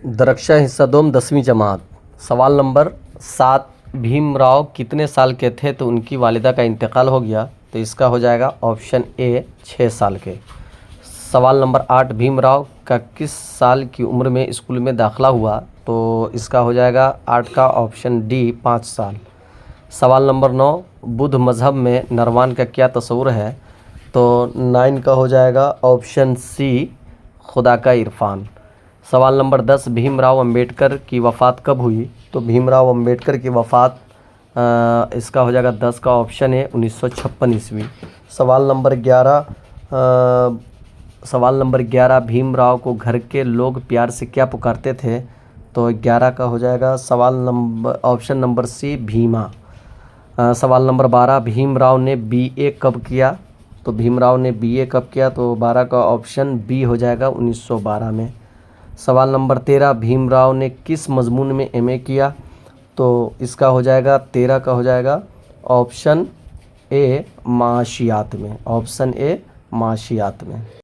दरक्षा हिस्सा दोम 10वीं जमात। सवाल नंबर 7, भीमराव कितने साल के थे तो उनकी वालिदा का इंतकाल हो गया? तो इसका हो जाएगा ऑप्शन ए 6 साल के। सवाल नंबर 8, भीमराव का किस साल की उम्र में स्कूल में दाखिला हुआ? तो इसका हो जाएगा 8 का ऑप्शन डी 5 साल। सवाल नंबर 9, बुद्ध मज़हब में नरवान का क्या तस्वुर है? तो 9 का हो जाएगा ऑप्शन सी खुदा का इरफान। सवाल नंबर 10, भीमराव अंबेडकर की वफ़ात कब हुई? तो भीमराव अंबेडकर की वफ़ात इसका हो जाएगा 10 का ऑप्शन है 1956 ईस्वी। सवाल नंबर 11, भीमराव को घर के लोग प्यार से क्या पुकारते थे? तो 11 का हो जाएगा ऑप्शन नंबर सी भीमा। सवाल नंबर 12, भीमराव ने बीए कब किया? तो भीमराव ने बीए कब किया? तो 12 का ऑप्शन बी हो जाएगा 1912 में। सवाल नंबर 13, भीमराव ने किस मज़मून में एमए किया? तो इसका हो जाएगा 13 का हो जाएगा ऑप्शन ए माशियात में।